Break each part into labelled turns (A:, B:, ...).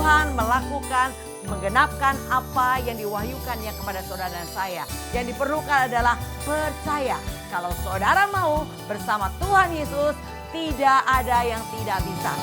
A: Tuhan melakukan, menggenapkan apa yang diwahyukannya kepada saudara dan saya. Yang diperlukan adalah percaya. Kalau saudara mau bersama Tuhan Yesus, tidak ada yang tidak bisa.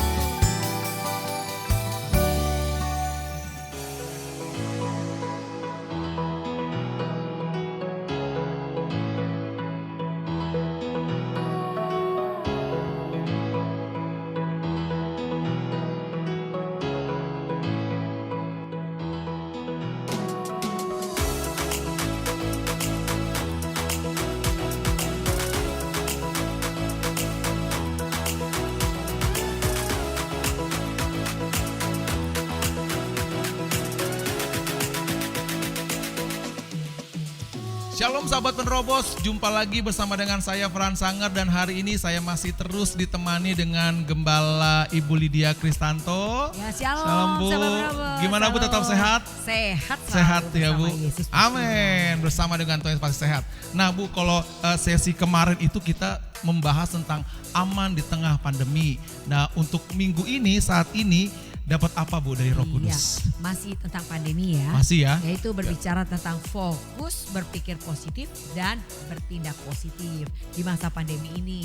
B: Shalom sahabat penerobos, jumpa lagi bersama dengan saya Frans Sanger dan hari ini saya masih terus ditemani dengan Gembala Ibu Lydia Kristanto.
A: Ya, shalom
B: Bu.
A: sahabat penerobos.
B: Gimana Bu, tetap sehat?
A: Sehat
B: Ya Bu.
A: Yesus.
B: Amin. Bersama dengan Tuhan pasti sehat. Nah Bu, kalau sesi kemarin itu kita membahas tentang aman di tengah pandemi. Nah untuk minggu ini, saat ini dapat apa Bu dari Roh Kudus?
A: Iya, masih tentang pandemi ya.
B: Masih ya?
A: Yaitu berbicara tentang fokus, berpikir positif dan bertindak positif di masa pandemi ini.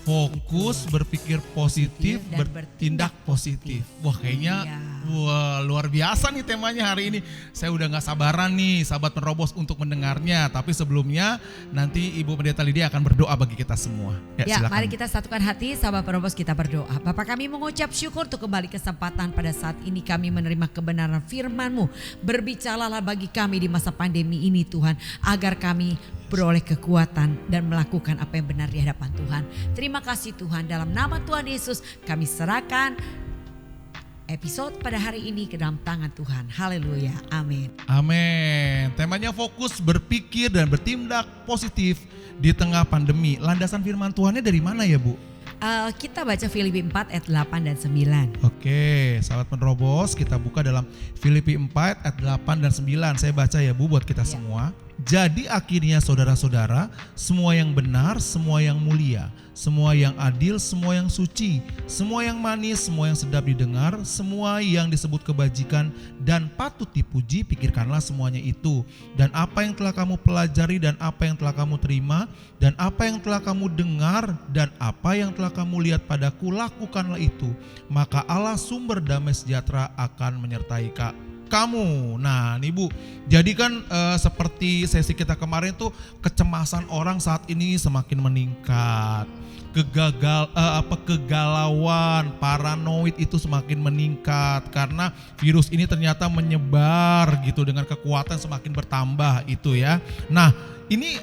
B: Fokus, berpikir positif,
A: Dan
B: bertindak positif. Wah kayaknya wah, luar biasa nih temanya hari ini. Saya udah gak sabaran nih sahabat penerobos untuk mendengarnya. Tapi sebelumnya nanti Ibu Pendeta Lydia akan berdoa bagi kita semua.
A: Ya,
B: Silakan.
A: mari kita satukan hati sahabat penerobos, kita berdoa. Bapa, kami mengucap syukur untuk kembali kesempatan pada saat ini kami menerima kebenaran firman-Mu. Berbicaralah bagi kami di masa pandemi ini Tuhan, agar kami beroleh kekuatan dan melakukan apa yang benar di hadapan Tuhan. Terima kasih Tuhan, dalam nama Tuhan Yesus kami serahkan episode pada hari ini ke dalam tangan Tuhan. Haleluya, amin.
B: Amin. Temanya fokus, berpikir dan bertindak positif di tengah pandemi. Landasan firman Tuhannya dari mana ya Bu?
A: Kita baca Filipi 4 ayat 8 dan 9.
B: Oke, sahabat penerobos, kita buka dalam Filipi 4 ayat 8 dan 9. Saya baca ya Bu buat kita semua. Jadi akhirnya saudara-saudara, semua yang benar, semua yang mulia, semua yang adil, semua yang suci, semua yang manis, semua yang sedap didengar, semua yang disebut kebajikan dan patut dipuji, pikirkanlah semuanya itu. Dan apa yang telah kamu pelajari dan apa yang telah kamu terima dan apa yang telah kamu dengar dan apa yang telah kamu lihat padaku, lakukanlah itu. Maka Allah sumber damai sejahtera akan menyertai kamu. Nah nih Bu, jadi kan seperti sesi kita kemarin tuh kecemasan orang saat ini semakin meningkat. Kegalauan, paranoid itu semakin meningkat karena virus ini ternyata menyebar gitu dengan kekuatan semakin bertambah itu ya. Nah ini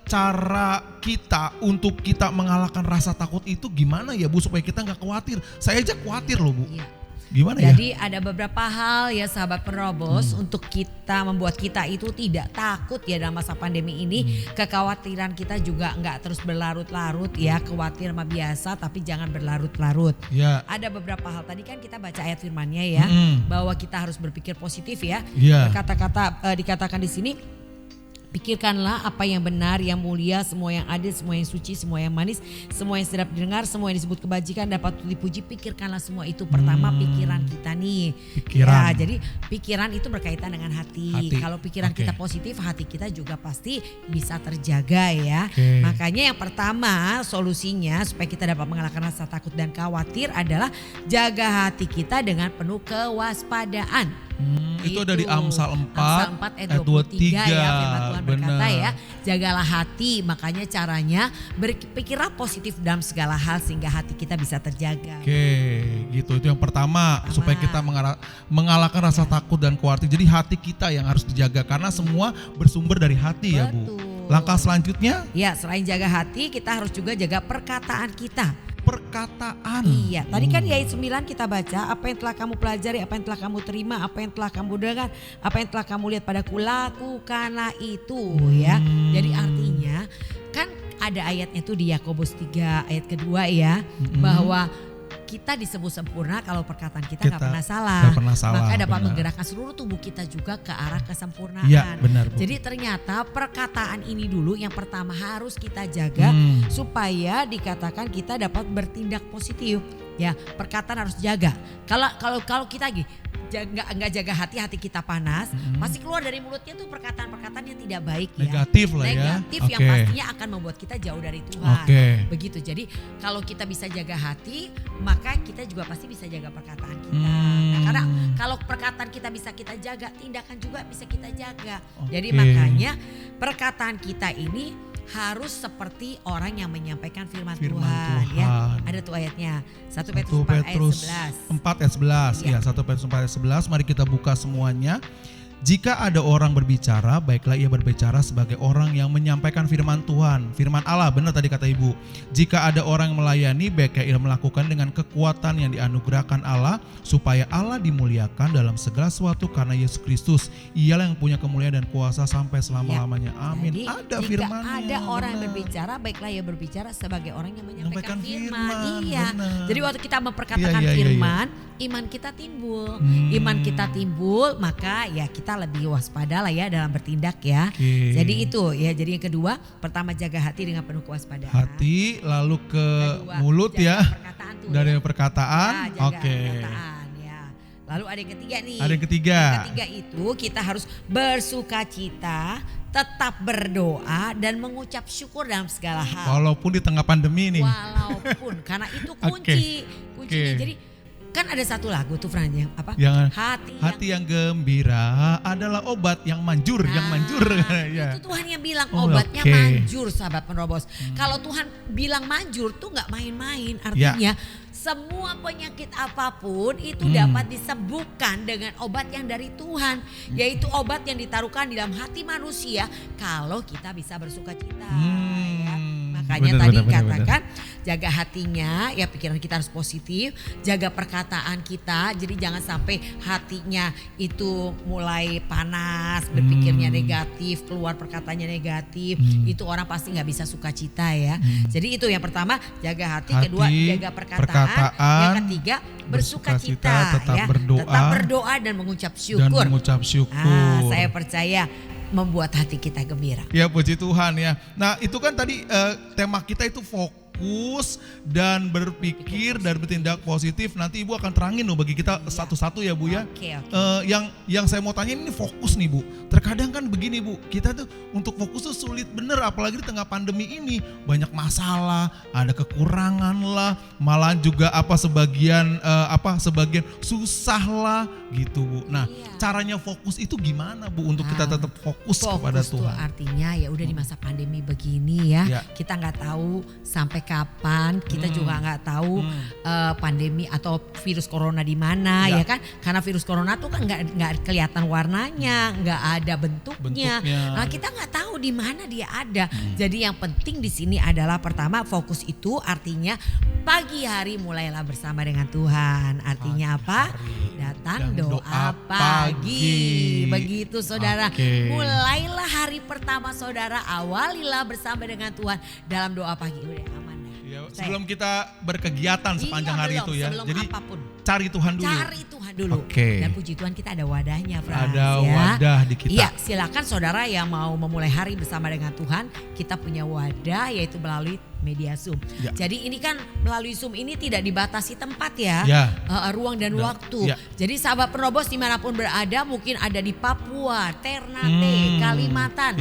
B: cara kita untuk kita mengalahkan rasa takut itu gimana ya Bu supaya kita gak khawatir? Saya aja khawatir loh Bu.
A: Iya.
B: Gimana ya?
A: Jadi ada beberapa hal ya sahabat penerobos untuk kita membuat kita itu tidak takut ya dalam masa pandemi ini. Kekhawatiran kita juga nggak terus berlarut-larut ya, khawatir mah biasa tapi jangan berlarut-larut.
B: Ya.
A: Ada beberapa hal, tadi kan kita baca ayat firman-nya ya, bahwa kita harus berpikir positif ya.
B: Ya.
A: Kata-kata dikatakan di sini, pikirkanlah apa yang benar, yang mulia, semua yang adil, semua yang suci, semua yang manis, semua yang sedap didengar, semua yang disebut kebajikan dapat dipuji. Pikirkanlah semua itu. Pertama pikiran kita nih.
B: Pikiran.
A: Ya, jadi pikiran itu berkaitan dengan hati. Kalau pikiran kita positif, hati kita juga pasti bisa terjaga ya. Makanya yang pertama solusinya supaya kita dapat mengalahkan rasa takut dan khawatir adalah jaga hati kita dengan penuh kewaspadaan.
B: Itu ada di Amsal 4
A: ayat 23 ya, firman Tuhan berkata ya, jagalah hati. Makanya caranya berpikirlah positif dalam segala hal sehingga hati kita bisa terjaga.
B: Oke, gitu. Itu yang pertama. Supaya kita mengalahkan rasa takut dan khawatir. Jadi hati kita yang harus dijaga karena semua bersumber dari hati. Ya Bu. Langkah selanjutnya?
A: Ya, selain jaga hati, kita harus juga jaga perkataan kita.
B: Perkataan.
A: Iya, tadi kan di ayat 9 kita baca, apa yang telah kamu pelajari, apa yang telah kamu terima, apa yang telah kamu dengar, apa yang telah kamu lihat padaku, lakukanlah itu ya. Jadi artinya kan ada ayatnya tuh di Yakobus 3 ayat kedua ya, bahwa kita disebut sempurna kalau perkataan kita gak pernah salah. Maka dapat menggerakkan seluruh tubuh kita juga ke arah kesempurnaan.
B: Ya, benar, Bu.
A: Jadi ternyata perkataan ini dulu yang pertama harus kita jaga supaya dikatakan kita dapat bertindak positif. Ya, perkataan harus jaga. Kalau kita nggak jaga hati kita panas, pasti keluar dari mulutnya tuh perkataan-perkataan yang tidak baik ya.
B: Negatif lah ya.
A: Negatif yang
B: Oke.
A: pastinya akan membuat kita jauh dari Tuhan.
B: Oke.
A: Begitu. Jadi kalau kita bisa jaga hati, maka kita juga pasti bisa jaga perkataan kita. Nah, karena kalau perkataan kita bisa kita jaga, tindakan juga bisa kita jaga. Jadi
B: Oke.
A: makanya perkataan kita ini harus seperti orang yang menyampaikan firman
B: Firman
A: Tuhan, ya.
B: Tuhan.
A: Ada tuh ayatnya 1
B: 1
A: Petrus 4 ayat
B: Petrus
A: 11.
B: 4 ayat 11.
A: Iya.
B: Ya, 1 Petrus 4 ayat 11. Mari kita buka semuanya. Jika ada orang berbicara, baiklah ia berbicara sebagai orang yang menyampaikan firman Tuhan. Firman Allah, benar tadi kata Ibu. Jika ada orang melayani, baiklah ia melakukan dengan kekuatan yang dianugerahkan Allah, supaya Allah dimuliakan dalam segala sesuatu karena Yesus Kristus. Ialah yang punya kemuliaan dan kuasa sampai selama-lamanya. Amin.
A: Jadi
B: Ada
A: jika
B: firmannya.
A: ada orang yang
B: benar.
A: berbicara, baiklah ia berbicara sebagai orang yang menyampaikan firman.
B: Firman,
A: Iya.
B: benar.
A: Jadi waktu kita memperkatakan
B: Iya.
A: firman, iman kita timbul. Iman kita timbul, maka ya kita lebih waspada lah ya dalam bertindak ya.
B: Oke.
A: Jadi itu ya. Jadi yang kedua, pertama jaga hati dengan penuh kewaspadaan.
B: Hati lalu ke
A: Kedua,
B: mulut
A: jaga
B: ya.
A: perkataan tuh,
B: Dari
A: ya.
B: perkataan.
A: Ya, jaga
B: Oke.
A: perkataan ya. Lalu ada yang ketiga nih.
B: Ada yang ketiga.
A: Yang ketiga itu kita harus bersukacita, tetap berdoa dan mengucap syukur dalam segala hal.
B: Walaupun di tengah pandemi nih.
A: Walaupun karena itu kunci. Kuncinya.
B: Oke.
A: Jadi kan ada satu lagu tuh Fran yang apa?
B: Yang
A: Hati
B: yang gembira adalah obat yang manjur, yang manjur. Ya.
A: Itu Tuhan yang bilang
B: Oh,
A: obatnya
B: oke.
A: manjur, sahabat penerobos. Kalau Tuhan bilang manjur tuh nggak main-main. Artinya semua penyakit apapun itu dapat disembuhkan dengan obat yang dari Tuhan, yaitu obat yang ditaruhkan di dalam hati manusia kalau kita bisa bersukacita. Ya. Makanya tadi katakan jaga hatinya, ya pikiran kita harus positif, jaga perkataan kita, jadi jangan sampai hatinya itu mulai panas, berpikirnya negatif, keluar perkataannya negatif, itu orang pasti nggak bisa sukacita ya. Jadi itu yang pertama, jaga hati, kedua jaga perkataan, yang ketiga bersukacita,
B: tetap
A: ya,
B: berdoa,
A: tetap berdoa dan mengucap syukur. Saya percaya membuat hati kita gembira.
B: Ya puji Tuhan ya. Nah itu kan tadi tema kita itu fokus dan berpikir dan bertindak positif. Nanti Ibu akan terangin loh bagi kita satu-satu ya Bu ya.
A: Oke.
B: Yang saya mau tanya ini fokus nih Bu. Terkadang kan begini Bu, kita tuh untuk fokus tuh sulit bener, apalagi di tengah pandemi ini banyak masalah, ada kekurangan lah, malah juga sebagian susah lah gitu Bu. Nah caranya fokus itu gimana Bu untuk kita tetap fokus kepada
A: tuh
B: Tuhan?
A: Artinya ya udah di masa pandemi begini ya, kita nggak tahu sampai kapan, kita juga nggak tahu pandemi atau virus corona di mana ya kan? Karena virus corona tuh kan nggak kelihatan warnanya, nggak ada bentuknya. Nah kita nggak tahu di mana dia ada. Jadi yang penting di sini adalah pertama fokus itu artinya pagi hari mulailah bersama dengan Tuhan. Artinya apa? Datang doa pagi. Begitu saudara. Mulailah hari pertama saudara, awalilah bersama dengan Tuhan dalam doa pagi. Udah aman dah.
B: Ya, sebelum kita berkegiatan sepanjang hari itu ya. Jadi
A: apapun.
B: Cari Tuhan dulu.
A: Cari Tuhan dulu. Dan puji Tuhan kita ada wadahnya, Frans.
B: Ada wadah di kita.
A: Iya, silakan saudara yang mau memulai hari bersama dengan Tuhan, kita punya wadah yaitu melalui media Zoom.
B: Ya.
A: Jadi ini kan melalui Zoom ini tidak dibatasi tempat ya, ruang dan waktu. Jadi sahabat penerobos dimanapun berada, mungkin ada di Papua, Ternate, Kalimantan,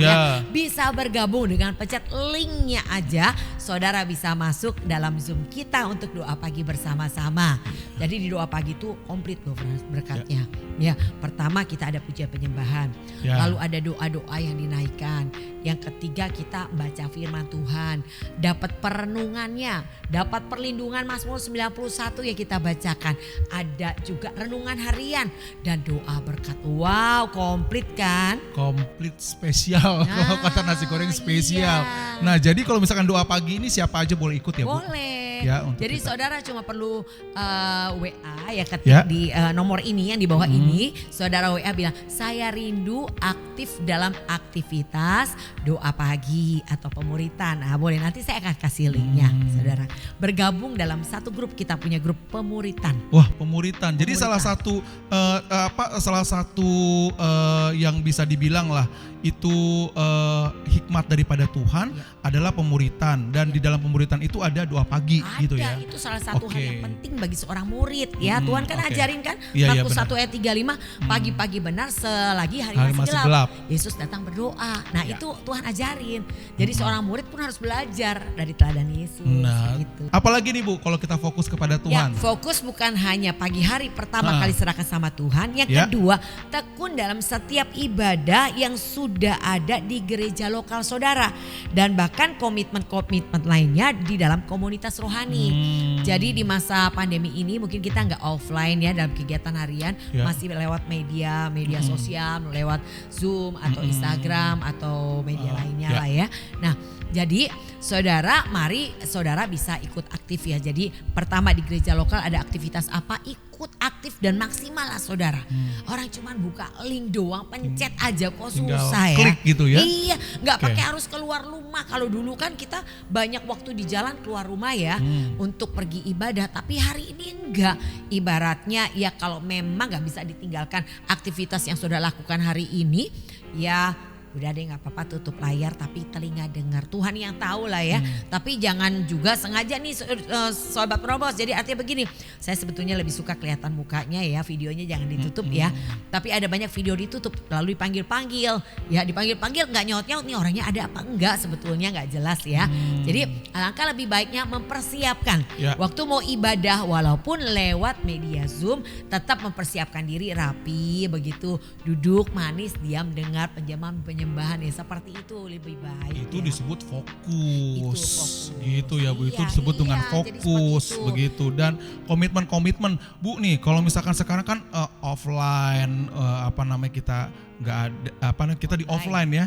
A: bisa bergabung dengan pencet linknya aja. Saudara bisa masuk dalam Zoom kita untuk doa pagi bersama-sama. Jadi di doa pagi itu komplit loh berkatnya. Ya, pertama kita ada pujian penyembahan, lalu ada doa-doa yang dinaikkan. Yang ketiga kita baca firman Tuhan, dapat perenungannya, dapat perlindungan Mazmur 91 yang kita bacakan. Ada juga renungan harian dan doa berkat. Wow, komplit kan?
B: Komplit spesial, kalau kata nasi goreng spesial.
A: Iya.
B: Nah jadi kalau misalkan doa pagi ini siapa aja boleh ikut ya Bu?
A: Boleh.
B: Ya,
A: jadi
B: kita.
A: Saudara cuma perlu WA ya ketik di nomor ini yang di bawah ini. Saudara WA bilang saya rindu aktif dalam aktivitas doa pagi atau pemuritan. Nah boleh, nanti saya akan kasih linknya saudara. Bergabung dalam satu grup, kita punya grup pemuritan.
B: Wah pemuritan. Jadi salah satu yang bisa dibilang lah itu hikmat daripada Tuhan adalah pemuritan. Dan di dalam pemuritan itu ada doa pagi. gitu ya.
A: Itu salah satu hal
B: Oke.
A: yang penting bagi seorang murid ya. Tuhan kan
B: oke.
A: ajarin kan
B: Iya, iya,
A: Markus
B: benar.
A: 1 ayat 35 pagi-pagi benar selagi hari
B: Hari
A: masih
B: masih
A: gelap.
B: gelap.
A: Yesus datang berdoa. Nah,
B: Ya.
A: itu Tuhan ajarin. Jadi seorang murid pun harus belajar dari teladan Yesus
B: Nah,
A: gitu.
B: apalagi nih Bu kalau kita fokus kepada
A: Ya,
B: Tuhan.
A: fokus bukan hanya pagi hari pertama kali serahkan sama Tuhan. Yang
B: Ya.
A: kedua, tekun dalam setiap ibadah yang sudah ada di gereja lokal saudara. Dan bahkan komitmen-komitmen lainnya di dalam komunitas rohani. Jadi di masa pandemi ini mungkin kita nggak offline ya dalam kegiatan harian.
B: Ya.
A: Masih lewat media sosial, lewat Zoom atau Instagram atau media lainnya
B: ya.
A: lah ya. Nah, jadi saudara, mari saudara bisa ikut aktif ya. Jadi pertama di gereja lokal ada aktivitas apa, ikut aktif dan maksimal lah saudara. Orang cuman buka link doang, pencet aja kok
B: Tinggal
A: susah ya.
B: klik gitu ya.
A: Iya, nggak
B: Oke.
A: pakai harus keluar rumah. Kalau dulu kan kita banyak waktu di jalan keluar rumah ya untuk pergi ibadah. Tapi hari ini enggak. Ibaratnya ya kalau memang nggak bisa ditinggalkan aktivitas yang sudah lakukan hari ini, ya udah deh nggak apa-apa tutup layar tapi telinga dengar. Tuhan yang tahu lah ya. Tapi jangan juga sengaja nih sobat Robos. Jadi artinya begini, saya sebetulnya lebih suka kelihatan mukanya ya, videonya jangan ditutup ya. Tapi ada banyak video ditutup lalu dipanggil-panggil. Ya dipanggil-panggil nggak nyaut-nyaut nih orangnya ada apa enggak, sebetulnya nggak jelas ya. Jadi alangkah lebih baiknya mempersiapkan
B: Ya.
A: waktu mau ibadah walaupun lewat media Zoom, tetap mempersiapkan diri rapi begitu, duduk manis, diam dengar penyembahan ya, seperti itu lebih baik.
B: Itu
A: ya.
B: disebut fokus.
A: Itu fokus.
B: Gitu ya Bu, itu
A: Iya,
B: disebut dengan
A: iya, jadi
B: fokus
A: seperti itu.
B: begitu. Dan komitmen-komitmen Bu nih, kalau misalkan sekarang kan offline kita nggak ada kita di offline ya.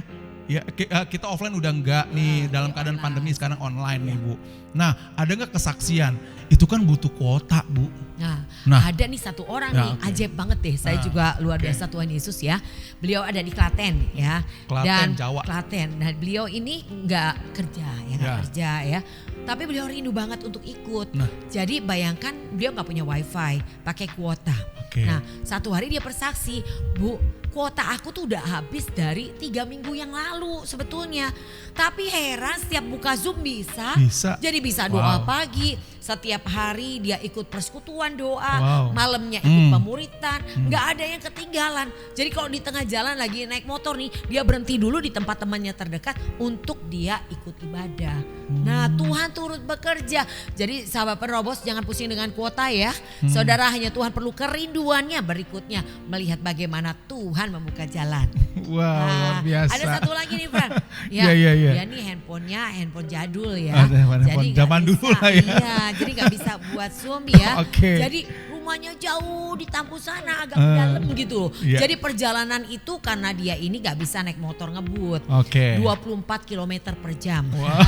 B: Ya kita offline udah enggak nih
A: Ya,
B: dalam
A: di
B: keadaan
A: online.
B: pandemi, sekarang online nih Bu. Nah, ada nggak kesaksian? Itu kan butuh kuota Bu.
A: Nah, ada nih satu orang
B: Ya,
A: nih,
B: oke.
A: ajaib banget deh. Saya
B: Nah,
A: juga luar
B: oke.
A: biasa Tuhan Yesus ya. Beliau ada di Klaten ya.
B: Klaten,
A: Dan
B: Jawa.
A: Klaten. Nah, beliau ini nggak kerja ya, nggak
B: Ya.
A: kerja ya. Tapi beliau rindu banget untuk ikut.
B: Nah.
A: Jadi bayangkan beliau nggak punya wifi, pakai kuota.
B: Oke.
A: Nah, satu hari dia bersaksi, Bu, kuota aku tuh udah habis dari 3 minggu yang lalu sebetulnya. Tapi heran setiap buka Zoom bisa.
B: Bisa.
A: Jadi bisa doa
B: Wow.
A: pagi, setiap hari dia ikut persekutuan doa,
B: Wow.
A: malamnya ikut pemuritan, nggak ada yang ketinggalan. Jadi kalau di tengah jalan lagi naik motor nih, dia berhenti dulu di tempat temannya terdekat untuk dia ikut ibadah. Nah, Tuhan turut bekerja. Jadi sahabat penerobos jangan pusing dengan kuota ya. Saudara, hanya Tuhan perlu kerinduannya berikutnya melihat bagaimana Tuhan membuka jalan.
B: Wow, luar biasa.
A: Ada satu lagi nih Fran.
B: Iya, iya, iya.
A: Dia nih handphone jadul ya.
B: Ada handphone
A: Jadi nggak
B: zaman
A: bisa,
B: dulu lah ya.
A: Iya, jadi nggak bisa buat Zoom ya.
B: Oke.
A: Jadi rumahnya jauh di Tampu sana agak dalam gitu.
B: Iya.
A: Jadi perjalanan itu karena dia ini nggak bisa naik motor ngebut.
B: Oke.
A: 24 km per jam.
B: Wow,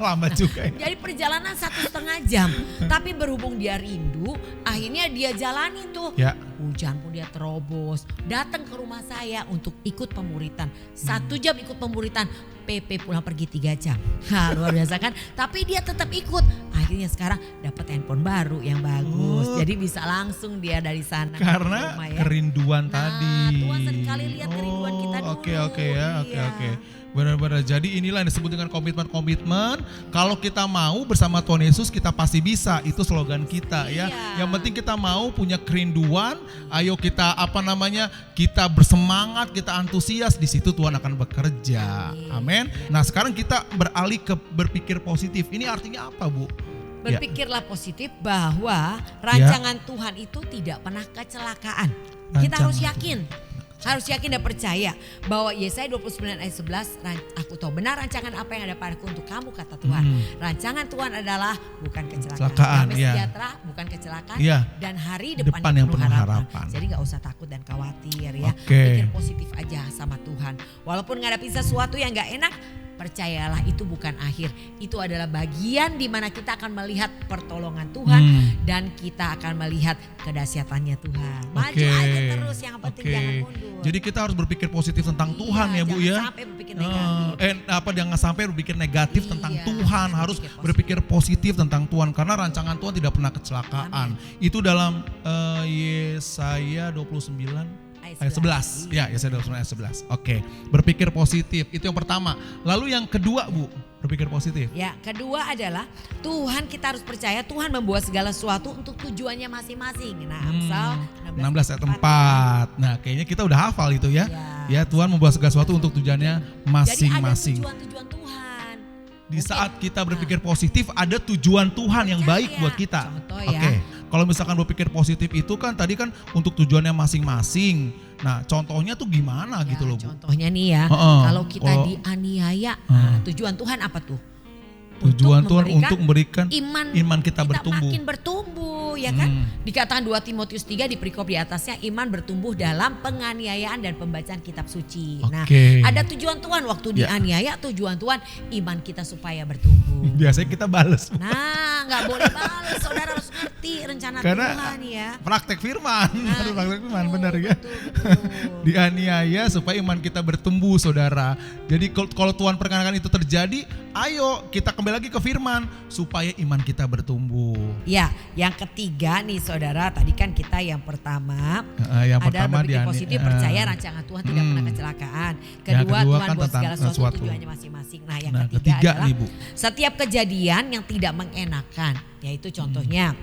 B: lama juga ya.
A: Jadi perjalanan 1,5 jam. Tapi berhubung dia rindu, akhirnya dia jalani tuh.
B: Ya.
A: Hujan pun dia terobos. Datang ke rumah saya untuk ikut pemuritan. 1 jam ikut pemuritan. PP pulang pergi 3 jam. Nah, luar biasa kan. Tapi dia tetap ikut. Akhirnya sekarang dapat handphone baru yang bagus. Jadi bisa langsung dia dari sana. ke
B: Karena
A: rumah ya.
B: kerinduan
A: Nah,
B: tadi.
A: Tuhan seringkali lihat kerinduan kita dulu.
B: Oke ya, oke
A: Iya.
B: oke. Benar-benar. Jadi inilah yang disebut dengan komitmen-komitmen. Kalau kita mau bersama Tuhan Yesus kita pasti bisa. Itu slogan kita ya.
A: Iya.
B: Yang penting kita mau punya kerinduan. Ayo kita kita bersemangat, kita antusias. Di situ Tuhan akan bekerja. Amin. Nah sekarang kita beralih ke berpikir positif. Ini artinya apa Bu? Ya.
A: Berpikirlah positif bahwa rancangan Tuhan itu tidak pernah kecelakaan. Kita harus yakin. Harus yakin dan percaya bahwa Yesaya 29 ayat 11, aku tahu benar rancangan apa yang ada padaku untuk kamu, kata Tuhan. Rancangan Tuhan adalah bukan kecelakaan. Damai
B: Iya.
A: sejahtera bukan kecelakaan.
B: Iya.
A: Dan hari
B: Depan
A: depan,
B: yang
A: yang penuh
B: penuh
A: harapan.
B: harapan.
A: Jadi gak usah takut dan khawatir ya.
B: Oke.
A: Pikir positif aja sama Tuhan. Walaupun ngadapi sesuatu yang gak enak, percayalah itu bukan akhir. Itu adalah bagian di mana kita akan melihat pertolongan Tuhan dan kita akan melihat kedahsyatannya Tuhan. Maju aja terus, yang penting jangan mundur.
B: Jadi kita harus berpikir positif tentang Tuhan ya Bu
A: jangan
B: ya.
A: sampai berpikir negatif.
B: Jangan sampai berpikir negatif tentang
A: Iya,
B: Tuhan, harus berpikir positif tentang Tuhan karena rancangan Tuhan tidak pernah kecelakaan. Itu dalam Yesaya 29 ayat 11. Ya, Yesaya 29 ayat 11. Oke, berpikir positif. Itu yang pertama. Lalu yang kedua, Bu, berpikir positif.
A: Ya, kedua adalah Tuhan, kita harus percaya Tuhan membuat segala sesuatu untuk tujuannya masing-masing. Nah, Amsal
B: 16 ayat 4. Nah, kayaknya kita udah hafal itu ya. Ya, Tuhan membuat segala sesuatu untuk tujuannya masing-masing.
A: Jadi ada tujuan-tujuan Tuhan.
B: Di saat kita berpikir positif, ada tujuan Tuhan yang baik buat kita. Oke. Kalau misalkan berpikir positif itu kan tadi kan untuk tujuannya masing-masing. Nah, contohnya tuh gimana gitu loh, Bu?
A: Contohnya nih ya, kalau kita dianiaya, tujuan Tuhan apa tuh?
B: Tujuan Tuhan untuk memberikan
A: iman
B: kita bertumbuh.
A: Makin bertumbuh, ya kan? Dikatakan 2 Timotius 3 di perikop di atasnya, iman bertumbuh dalam penganiayaan dan pembacaan kitab suci. Nah, ada tujuan Tuhan waktu dianiaya, tujuan Tuhan iman kita supaya bertumbuh.
B: Biasanya kita balas.
A: Nah, nggak boleh balas, saudara harus ngerti rencana Tuhan ya.
B: Praktek firman, praktek firman, benar ya.
A: Betul.
B: Dianiaya supaya iman kita bertumbuh, saudara. Jadi kalau Tuhan perkenakan itu terjadi, ayo kita kembali lagi ke firman supaya iman kita bertumbuh.
A: Ya, yang ketiga nih saudara, tadi kan kita yang pertama
B: yang
A: adalah
B: pertama
A: berpikir positif, percaya rancangan Tuhan tidak pernah kecelakaan. Kedua Tuhan
B: kan
A: buat segala sesuatu tujuannya masing-masing. Nah, yang
B: ketiga
A: adalah
B: nih, Bu,
A: setiap kejadian yang tidak mengenakan, yaitu contohnya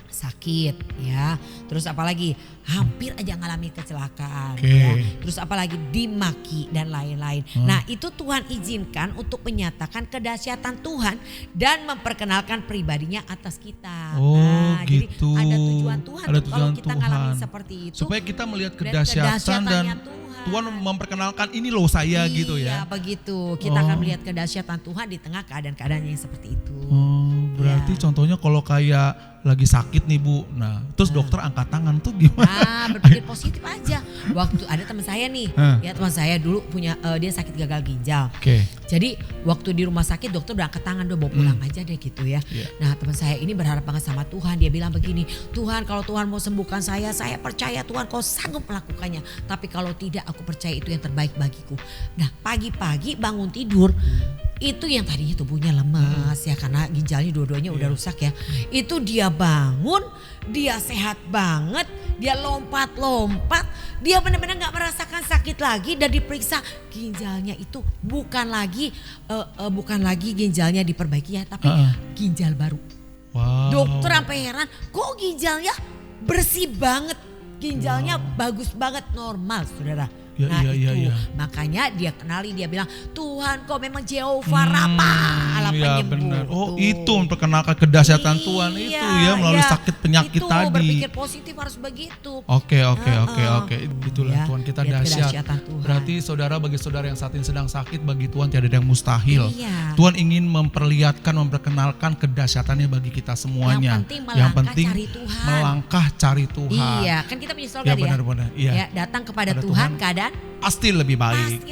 A: sakit ya, terus apalagi hampir aja ngalamin kecelakaan ya, terus apalagi dimaki dan lain-lain. Nah, itu Tuhan izinkan untuk menyatakan kedahsyatan Tuhan dan memperkenalkan pribadinya atas kita.
B: Nah,
A: gitu.
B: Jadi
A: ada tujuan Tuhan
B: ada tujuan
A: kalau kita
B: Tuhan.
A: ngalamin seperti itu,
B: supaya kita melihat kedahsyatan dan Tuhan memperkenalkan ini loh saya gitu ya.
A: Iya, begitu. Kita akan melihat kedahsyatan Tuhan di tengah keadaan-keadaan yang seperti itu.
B: Berarti contohnya kalau kayak lagi sakit nih, Bu. Nah, terus dokter angkat tangan tuh gimana?
A: Nah, berpikir positif aja. Waktu ada teman saya nih, ya teman saya dulu punya dia sakit gagal ginjal. Jadi waktu di rumah sakit dokter udah angkat tangan, udah bawa pulang aja deh gitu ya. Nah, teman saya ini berharap banget sama Tuhan. Dia bilang begini, Tuhan kalau Tuhan mau sembuhkan saya percaya Tuhan kau sanggup melakukannya. Tapi kalau tidak, aku percaya itu yang terbaik bagiku. Nah, pagi-pagi bangun tidur, itu yang tadinya tubuhnya lemas ya karena ginjalnya dua-duanya udah rusak ya. Itu dia bangun, dia sehat banget, dia lompat-lompat, dia benar-benar gak merasakan sakit lagi dan diperiksa ginjalnya itu bukan lagi ginjalnya diperbaiki ya, tapi ginjal baru. Dokter sampai heran, kok ginjalnya bersih banget, ginjalnya bagus banget, normal saudara. Makanya dia kenali, dia bilang Tuhan kau memang Jehovah Rafa, Allah penyembuh.
B: Itu memperkenalkan kedahsyatan Tuhan itu ya melalui sakit penyakit tadi.
A: Berpikir positif harus begitu.
B: Oke. Itulah Tuhan kita dahsyat. Berarti saudara, bagi saudara yang saat ini sedang sakit, bagi Tuhan tiada yang mustahil. Tuhan ingin memperlihatkan, memperkenalkan kedahsyatannya bagi kita semuanya.
A: Yang penting melangkah cari Tuhan.
B: Iya,
A: kan kita punya slogan ya. Datang kepada Tuhan keadaan
B: pasti lebih baik.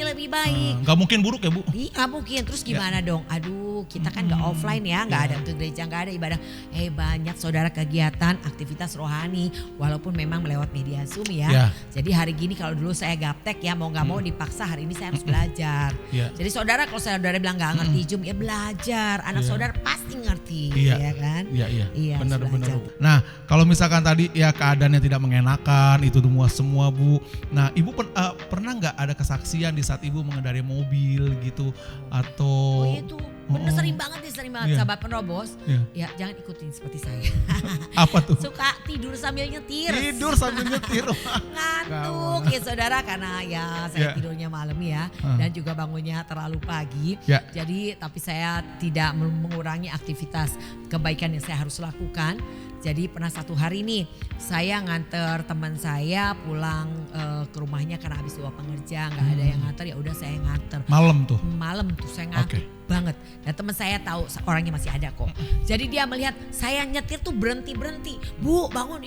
B: Gak mungkin buruk ya, Bu?
A: Iya, mungkin. Terus gimana dong? Aduh, kita kan gak offline ya, gak ada ke gereja, gak ada ibadah. Banyak saudara kegiatan, aktivitas rohani, walaupun memang melewat media Zoom ya. Jadi hari gini kalau dulu saya gaptek ya, mau gak mau dipaksa, hari ini saya harus belajar. Jadi saudara, kalau saudara bilang gak ngerti Zoom, ya belajar. Anak saudara pasti ngerti, ya kan? Iya,
B: benar. Nah, kalau misalkan tadi ya keadaannya tidak mengenakan, itu semua Bu. Nah, Ibu pernah nggak ada kesaksian di saat Ibu mengendarai mobil gitu atau?
A: Itu bener sering banget sahabat penerobos. Ya jangan ikutin seperti saya.
B: Apa tuh?
A: Suka tidur sambil nyetir. Ngantuk ya saudara, karena ya saya tidurnya malam ya dan juga bangunnya terlalu pagi. Jadi tapi saya tidak mengurangi aktivitas kebaikan yang saya harus lakukan. Jadi pernah satu hari nih saya nganter teman saya pulang ke rumahnya karena habis dua pengerja, nggak ada yang nganter, ya udah saya nganter. Malam tuh saya ngantuk banget. Dan teman saya tahu orangnya masih ada kok. Jadi dia melihat saya nyetir tuh berhenti. Bu bangun,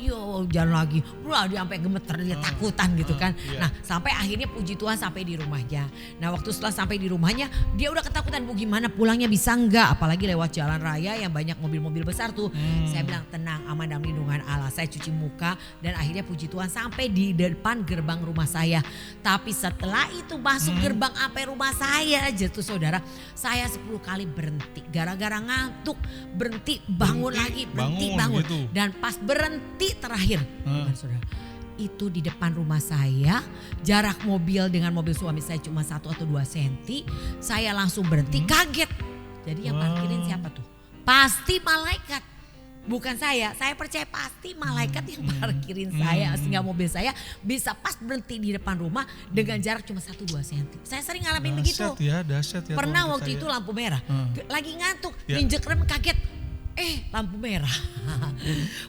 A: jalan lagi. Dia sampai gemeter, dia takutan gitu kan. Nah sampai akhirnya puji Tuhan sampai di rumahnya. Nah waktu setelah sampai di rumahnya dia udah ketakutan, Bu gimana pulangnya bisa enggak? Apalagi lewat jalan raya yang banyak mobil-mobil besar tuh. Saya bilang tenang, aman dalam lindungan Allah. Saya cuci muka dan akhirnya puji Tuhan sampai di depan gerbang rumah saya. Tapi setelah itu masuk gerbang sampai rumah saya aja tuh saudara, saya 10 kali berhenti gara-gara ngantuk, berhenti bangun lagi, berhenti bangun gitu. Dan pas berhenti terakhir saudara, itu di depan rumah saya, jarak mobil dengan mobil suami saya cuma 1 atau 2 senti. Saya langsung berhenti, kaget. Jadi yang parkirin siapa tuh? Pasti malaikat. Bukan saya percaya pasti malaikat yang parkirin saya sehingga mobil saya bisa pas berhenti di depan rumah dengan jarak cuma 1-2 senti. Saya sering ngalamin begitu.
B: Dahsyat ya.
A: Pernah
B: Tuhan
A: waktu
B: percaya.
A: itu lampu merah, lagi ngantuk,
B: Ya.
A: injek rem kaget. Lampu merah.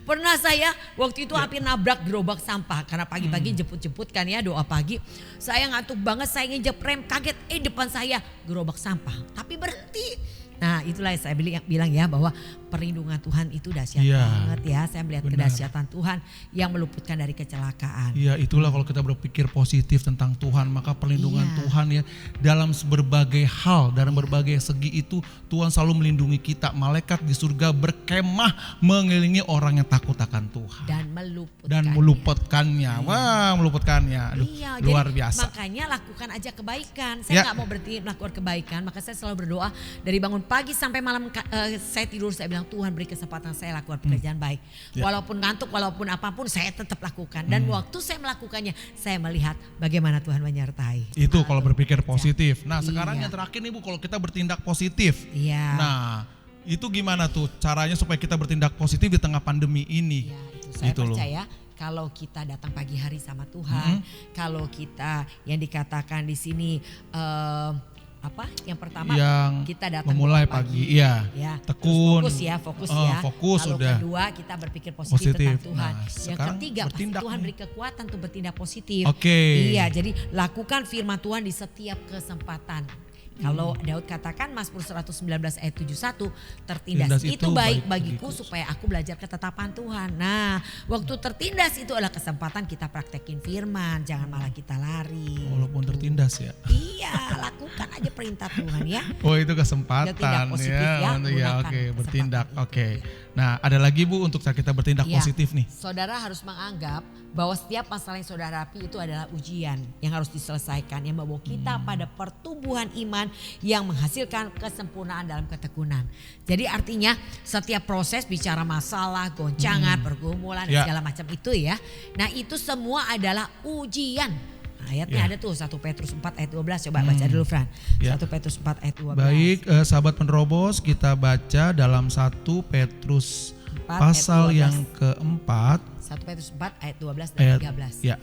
A: Pernah saya waktu itu hampir nabrak gerobak sampah karena pagi-pagi jemput-jemput kan ya, doa pagi. Saya ngantuk banget, saya nginjek rem kaget, depan saya gerobak sampah tapi berhenti. Nah itulah yang saya bilang ya bahwa perlindungan Tuhan itu dahsyat banget ya. Saya melihat kedahsyatan Tuhan yang meluputkan dari kecelakaan.
B: Iya, itulah kalau kita berpikir positif tentang Tuhan, maka perlindungan Tuhan ya dalam berbagai hal, dalam berbagai segi itu Tuhan selalu melindungi kita. Malaikat di surga berkemah mengelilingi orang yang takut akan Tuhan dan meluputkannya. Wah, meluputkannya. Aduh, luar biasa.
A: Makanya lakukan aja kebaikan. Saya nggak mau berhenti melakukan kebaikan, maka saya selalu berdoa dari bangun pagi sampai malam saya tidur, saya bilang Tuhan beri kesempatan saya lakukan pekerjaan baik. Walaupun ngantuk, walaupun apapun saya tetap lakukan. Dan waktu saya melakukannya saya melihat bagaimana Tuhan menyertai.
B: Itu kalau berpikir positif. Nah sekarang yang terakhir nih Bu, kalau kita bertindak positif. Nah itu gimana tuh caranya supaya kita bertindak positif di tengah pandemi ini?
A: Saya percaya kalau kita datang pagi hari sama Tuhan, kalau kita yang dikatakan di sini yang pertama
B: yang
A: kita datang
B: memulai pagi, ya. Tekun,
A: fokus ya.
B: Fokus
A: lalu
B: udah.
A: Kedua kita berpikir positif tentang Tuhan.
B: Nah,
A: yang ketiga pasti Tuhan beri kekuatan untuk bertindak positif.
B: Oke.
A: Iya, jadi lakukan firman Tuhan di setiap kesempatan. Kalau Daud katakan Mazmur 119 ayat 71, tertindas itu baik bagiku supaya aku belajar ketetapan Tuhan. Nah, waktu tertindas itu adalah kesempatan kita praktekin firman, jangan malah kita lari.
B: Walaupun tertindas ya.
A: Iya, lakukan aja perintah Tuhan ya.
B: Oh itu kesempatan ya. Oke, bertindak. Oke. Nah, ada lagi Bu untuk kita bertindak positif nih.
A: Saudara harus menganggap bahwa setiap masalah yang saudara hadapi itu adalah ujian yang harus diselesaikan, yang membawa kita pada pertumbuhan iman yang menghasilkan kesempurnaan dalam ketekunan. Jadi artinya setiap proses bicara masalah, goncangan, pergumulan dan segala macam itu ya. Nah itu semua adalah ujian. Ayatnya ada tuh 1 Petrus 4 ayat 12, coba baca dulu Fran. 1 Petrus 4 ayat 12.
B: Baik sahabat penerobos, kita baca dalam 1 Petrus pasal yang keempat.
A: 1 Petrus 4 ayat 12 dan 13.
B: Ya.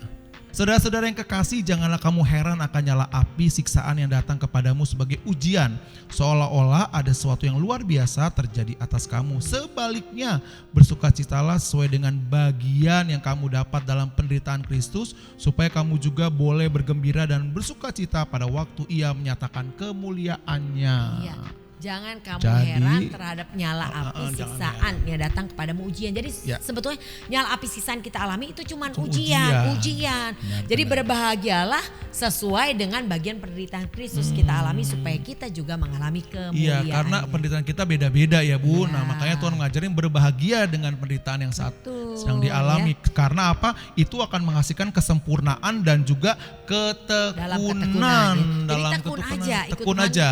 B: Saudara-saudara yang kekasih, janganlah kamu heran akan nyala api siksaan yang datang kepadamu sebagai ujian, seolah-olah ada sesuatu yang luar biasa terjadi atas kamu. Sebaliknya, bersukacitalah sesuai dengan bagian yang kamu dapat dalam penderitaan Kristus, supaya kamu juga boleh bergembira dan bersukacita pada waktu Ia menyatakan kemuliaannya.
A: Iya. Jangan kamu heran terhadap nyala api siksaan yang datang kepadamu ujian. Jadi sebetulnya nyala api siksaan kita alami itu cuma ujian. Jadi berbahagialah sesuai dengan bagian penderitaan Kristus kita alami supaya kita juga mengalami kemuliaan.
B: Iya, karena penderitaan kita beda-beda ya Bu. Nah makanya Tuhan mengajarin berbahagia dengan penderitaan yang sedang dialami. Karena apa? Itu akan menghasilkan kesempurnaan dan juga ketekunan.
A: Dalam ketekunan. Tekun aja.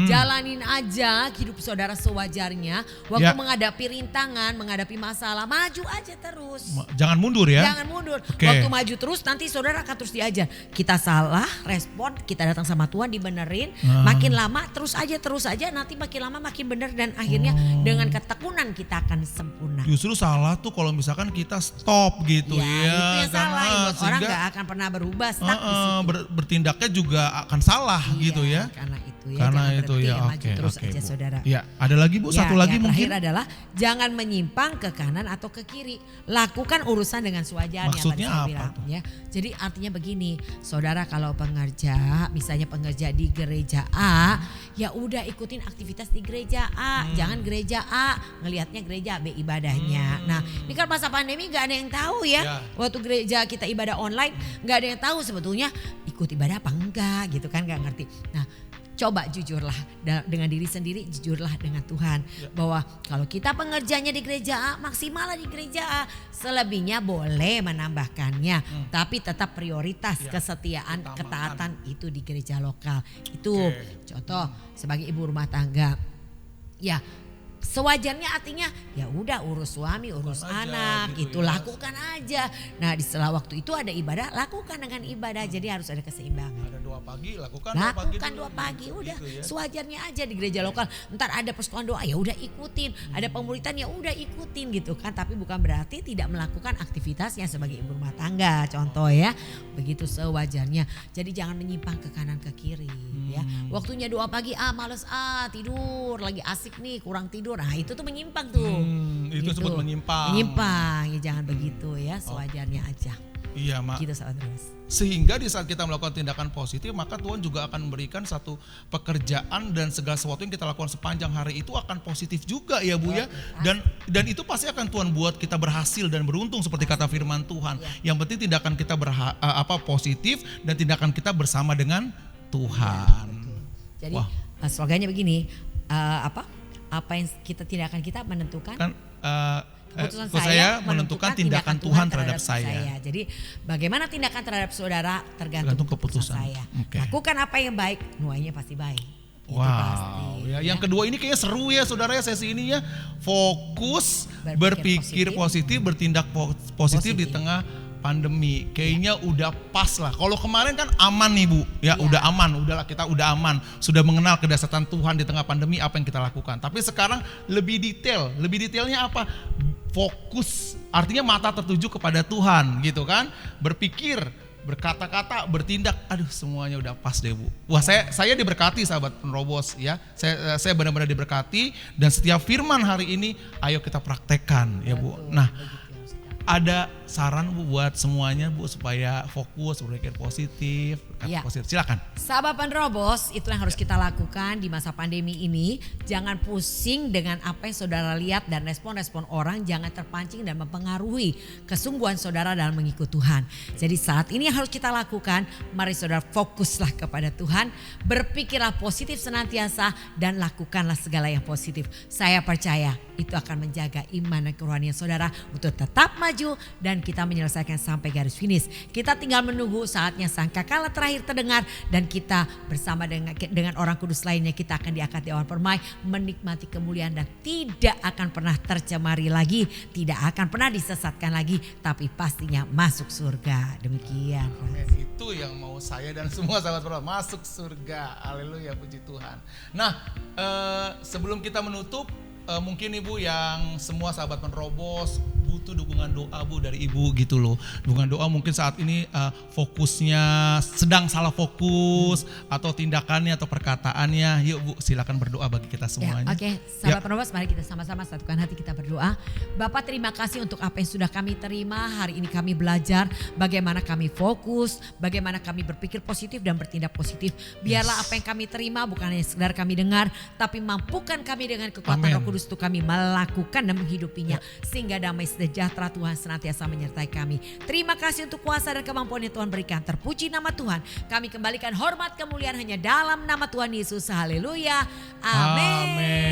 A: Jalanin aja hidup saudara sewajarnya. Waktu menghadapi rintangan, menghadapi masalah, maju aja terus.
B: Jangan mundur ya.
A: Jangan mundur. Waktu maju terus nanti saudara akan terus diajar. Kita salah, respon, kita datang sama Tuhan dibenerin. Makin lama terus aja nanti makin lama makin bener dan akhirnya dengan ketekunan kita akan sempurna.
B: Justru salah tuh kalau misalkan kita stop gitu ya.
A: Itu yang salah, orang gak akan pernah berubah, stuck di situ.
B: Bertindaknya juga akan salah gitu ya.
A: Karena itu ya. Maju terus aja
B: Bu.
A: saudara.
B: Ya, ada lagi Bu, satu lagi mungkin.
A: Terakhir adalah jangan menyimpang ke kanan atau ke kiri. Lakukan urusan dengan sewajarnya.
B: Maksudnya apa
A: bilang,
B: tuh?
A: Ya. Jadi artinya begini, saudara kalau pengerja, misalnya pengerja di gereja A, ya udah ikutin aktivitas di gereja A. Jangan gereja A ngelihatnya gereja B ibadahnya. Nah, ini kan masa pandemi gak ada yang tahu ya. Waktu gereja kita ibadah online gak ada yang tahu sebetulnya ikut ibadah apa enggak gitu kan, gak ngerti. Nah, coba jujurlah dengan diri sendiri, jujurlah dengan Tuhan. Bahwa kalau kita pengerjanya di gereja A, maksimallah di gereja A. Selebihnya boleh menambahkannya. Tapi tetap prioritas kesetiaan, ketaatan itu di gereja lokal. Itu contoh sebagai ibu rumah tangga. Ya, Sewajarnya artinya ya udah urus suami, urus
B: Lakukan aja
A: anak,
B: gitu
A: itu
B: ya.
A: lakukan aja. Nah di setelah waktu itu ada ibadah, lakukan dengan ibadah. Jadi harus ada keseimbangan.
B: Ada doa pagi, lakukan
A: Doa pagi
B: dulu.
A: udah
B: Gitu ya.
A: sewajarnya aja di gereja lokal. Ntar ada persekutuan doa ya udah ikutin, ada pemuritan ya udah ikutin gitu kan. Tapi bukan berarti tidak melakukan aktivitasnya sebagai ibu rumah tangga, contoh ya. Begitu sewajarnya. Jadi jangan menyimpang ke kanan ke kiri ya. Waktunya doa pagi males tidur, lagi asik nih kurang tidur. Nah itu tuh menyimpang tuh.
B: Itu disebut menyimpang.
A: Menyimpang ya jangan begitu ya, sewajarnya aja.
B: Iya, Mak.
A: Gitu sahabat Ros.
B: Sehingga di saat kita melakukan tindakan positif, maka Tuhan juga akan memberikan satu pekerjaan dan segala sesuatu yang kita lakukan sepanjang hari itu akan positif juga ya Bu ya. Dan itu pasti akan Tuhan buat kita berhasil dan beruntung seperti kata firman Tuhan. Yang penting tindakan kita positif dan tindakan kita bersama dengan Tuhan.
A: Jadi slogannya begini, apa yang tindakan kita menentukan
B: Kan
A: keputusan
B: saya menentukan tindakan Tuhan terhadap saya.
A: Jadi bagaimana tindakan terhadap saudara tergantung keputusan saya.
B: Okay.
A: Lakukan apa yang baik, nuainya pasti baik. Itu
B: Wow,
A: pasti,
B: ya. Yang kedua ini kayaknya seru ya saudara ya sesi ini ya. Fokus, berpikir positif, bertindak positif di tengah pandemi. Kayaknya udah pas lah. Kalau kemarin kan aman nih Bu, ya udah aman, udahlah kita udah aman. Sudah mengenal kedahsyatan Tuhan di tengah pandemi apa yang kita lakukan. Tapi sekarang lebih detail. Lebih detailnya apa? Fokus, artinya mata tertuju kepada Tuhan gitu kan. Berpikir, berkata-kata, bertindak, aduh semuanya udah pas deh Bu. Wah saya diberkati sahabat penerobos ya. Saya benar-benar diberkati dan setiap firman hari ini ayo kita praktekkan ya Bu. Nah, ada saran Bu buat semuanya Bu supaya fokus, berpikir positif, positif. Silakan.
A: Sahabat penerobos, itu yang harus kita lakukan di masa pandemi ini. Jangan pusing dengan apa yang saudara lihat dan respon-respon orang. Jangan terpancing dan mempengaruhi kesungguhan saudara dalam mengikut Tuhan. Jadi saat ini yang harus kita lakukan, mari saudara fokuslah kepada Tuhan. Berpikirlah positif senantiasa dan lakukanlah segala yang positif. Saya percaya itu akan menjaga iman dan kerohanian saudara untuk tetap maju dan kita menyelesaikan sampai garis finish. Kita tinggal menunggu saatnya sangkakala terakhir terdengar dan kita bersama dengan orang kudus lainnya kita akan diangkat di awan permai menikmati kemuliaan dan tidak akan pernah tercemari lagi, tidak akan pernah disesatkan lagi, tapi pastinya masuk surga. Demikian.
B: Amin. Itu yang mau saya dan semua sahabat penerobos, masuk surga. Haleluya, puji Tuhan. Nah, sebelum kita menutup, mungkin Ibu yang semua sahabat penerobos butuh dukungan doa Bu dari Ibu gitu loh. Dukungan doa mungkin saat ini fokusnya sedang salah fokus atau tindakannya atau perkataannya. Yuk Bu, silakan berdoa bagi kita semuanya.
A: Oke, sahabat penerobos, mari kita sama-sama satukan hati kita berdoa. Bapak, terima kasih untuk apa yang sudah kami terima. Hari ini kami belajar bagaimana kami fokus, bagaimana kami berpikir positif dan bertindak positif. Biarlah apa yang kami terima bukan hanya sekedar kami dengar, tapi mampukan kami dengan kekuatan Roh Kudus untuk kami melakukan dan menghidupinya. Sehingga damai sejahtera Tuhan senantiasa menyertai kami. Terima kasih untuk kuasa dan kemampuan yang Tuhan berikan. Terpuji nama Tuhan. Kami kembalikan hormat kemuliaan hanya dalam nama Tuhan Yesus. Haleluya. Amin.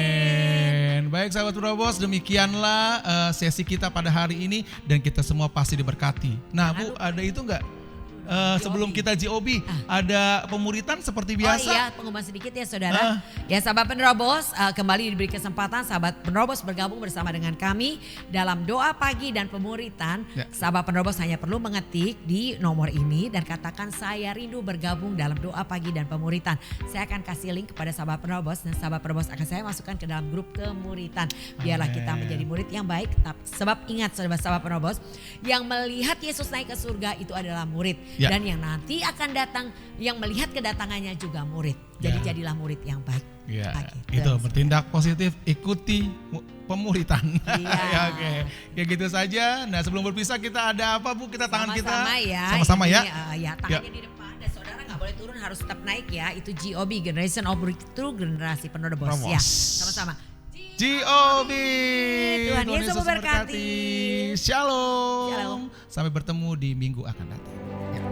B: Baik sahabat penerobos, demikianlah sesi kita pada hari ini dan kita semua pasti diberkati. Nah Bu, ada itu enggak? Sebelum kita GOB ada pemuritan seperti biasa.
A: Oh iya, pengumuman sedikit ya saudara. Ya sahabat penerobos, kembali diberi kesempatan sahabat penerobos bergabung bersama dengan kami dalam doa pagi dan pemuritan. Sahabat penerobos hanya perlu mengetik di nomor ini dan katakan saya rindu bergabung dalam doa pagi dan pemuritan. Saya akan kasih link kepada sahabat penerobos dan sahabat penerobos akan saya masukkan ke dalam grup kemuritan. Biarlah kita menjadi murid yang baik. Sebab ingat sahabat penerobos, yang melihat Yesus naik ke surga itu adalah murid. Dan yang nanti akan datang, yang melihat kedatangannya juga murid. Jadi jadilah murid yang baik.
B: Itu bertindak positif, ikuti pemuritan.
A: Ya,
B: oke. Ya gitu saja. Nah sebelum berpisah kita ada apa Bu? Kita tangan kita
A: sama-sama ya.
B: Ya.
A: Tangannya di depan dan saudara nggak boleh turun, harus tetap naik ya. Itu GOB, Generation of Breakthrough, generasi penerobos ya. Sama-sama.
B: GOB.
A: Tuhan Yesus memberkati.
B: Shalom. Sampai bertemu di minggu akan datang. Ya.